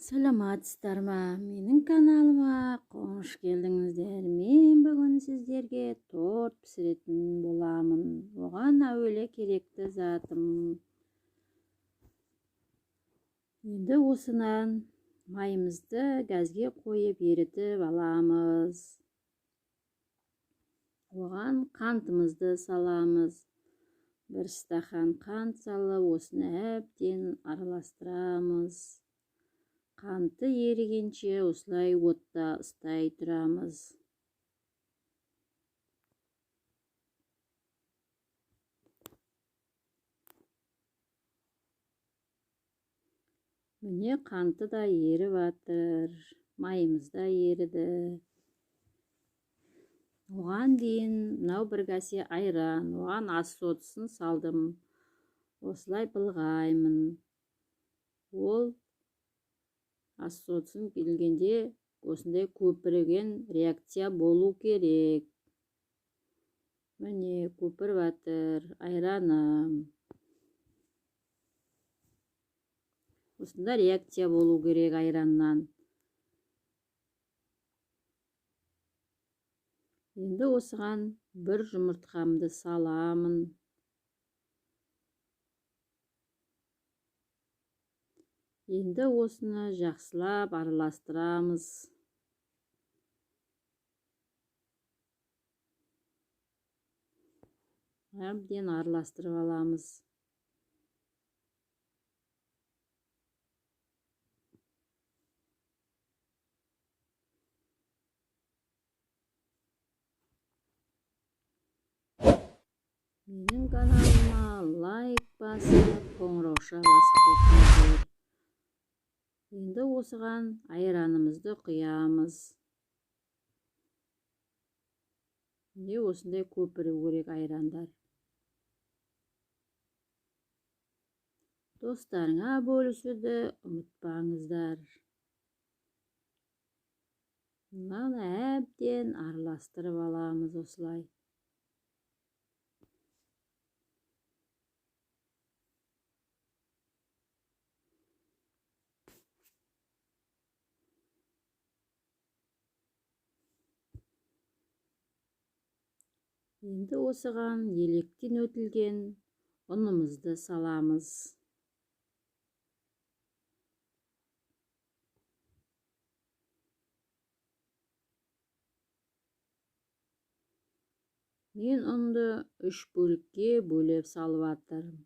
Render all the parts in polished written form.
Саламатсыздар ма? Менің каналыма қош келдіңіздер. Мен бүгін сіздерге торт пісіретін боламын. Оған әуелі керекті затым. Енді осынан майымызды газге қойып ерітіп аламыз. Оған қантымызды саламыз. Бір стақан қант салып, осыны әбден араластырамыз. Қанты ерігенше осылай отта ұстай тұрамыз. Міне қанты да еріп жатыр, майымыз да еріді. Оған дейін мынау бір кәсе айран, оған ас содасын салдым. Осылай былғаймын. Ол ас содасын келгенде осындай көпірген реакция болу керек. Міне көпіріп жатыр айраным. Осында реакция болу керек айраннан. Енді осыған бір жұмыртқамды саламын. Енді осыны жақсылап араластырамыз. Әбден араластырып аламыз. Менің каналыма лайк басып, қоңырауша басып кетіңіздер. Енді осыған айранымызды құямыз. Міне осындай көпіру керек айрандар. Достарыңа бөлісуді ұмытпаңыздар. Мынаны әбден араластырып аламыз осылай. Енді осыған електен өтілген ұнымызды саламыз. Мен ұнды 3 бөлікке бөліп салып жатырмын.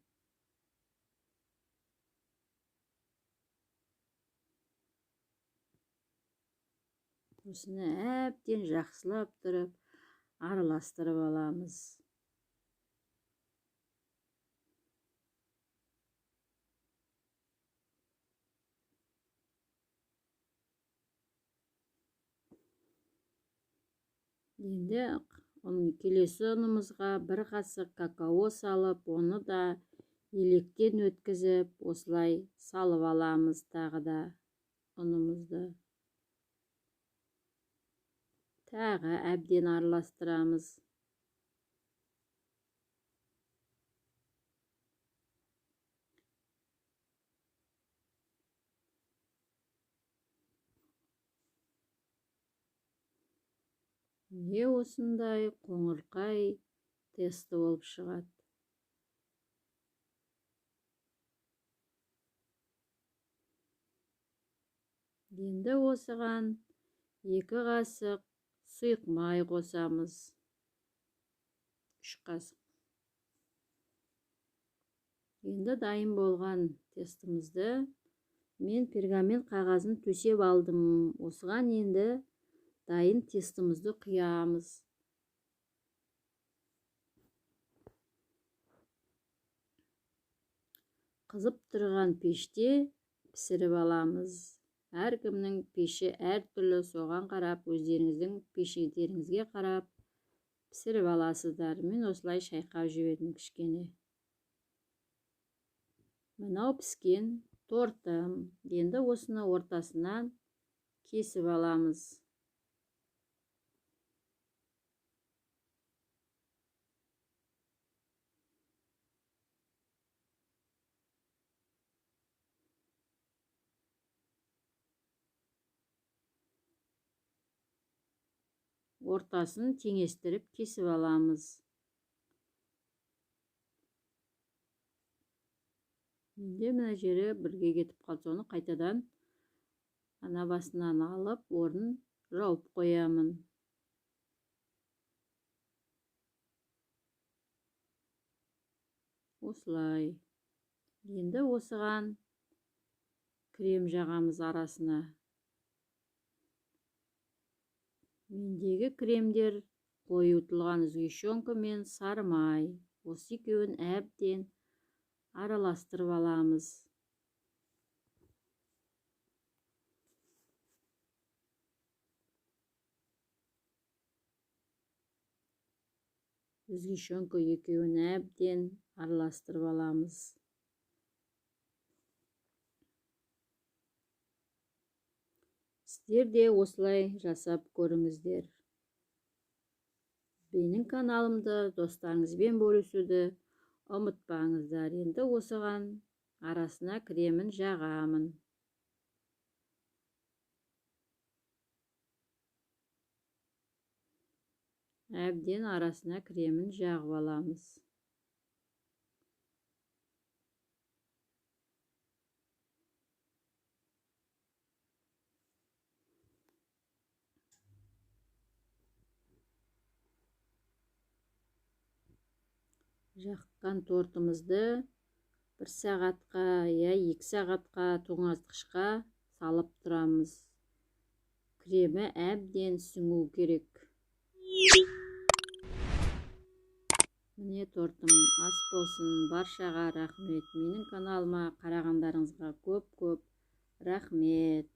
Осыны әбден жақсылап тұрып, араластырып аламыз. Енді келесі ұнымызға бір қасық какао салып, оны да електен өткізіп, осылай салып аламыз тағы да ұнымызды. Тағы әбден араластырамыз. Не осындай қоңырқай тесті болып шығады. Енді осыған 2 қасық сұйық май қосамыз. 3 қасық. Енді дайын болған тестімізді мен пергамент қағазын төсеп алдым. Осыған енді дайын тестімізді құямыз. Қызып тұрған пеште пісіріп аламыз. Әркімнің пеші әртүрлі, соған қарап, өздеріңіздің пештеріңізге қарап пісіріп аласыздар. Мен осылай шайқап жібердім кішкене. Мынау піскен тортым. Енді осыны ортасынан кесіп аламыз. ортасын теңестіріп кесіп аламыз. Менде мына жері бірге кетіп қалды, соны қайтадан ана басынан алып, орнын жауып қоямын. Осылай. Енді осыған крем жағамыз арасына. Мендегі кремдер қойытылған сгущенка мен сары май. Осы екеуін әбден араластырып аламыз. Сгущенка екеуін әбден араластырып аламыз. Сіздер де осылай жасап көріңіздер. Менің каналымды достарыңызбен бөлісуді ұмытпаңыздар. Енді осыған арасына кремін жағамын. Әбден арасына кремін жағып аламыз. Жаққан тортымызды 1 сағатқа, 2 сағатқа тоңазытқышқа салып тұрамыз. Кремі әбден сіңу керек. Міне тортым ас болсын. Баршаға рахмет. Менің каналыма қарағандарыңызға көп-көп рахмет.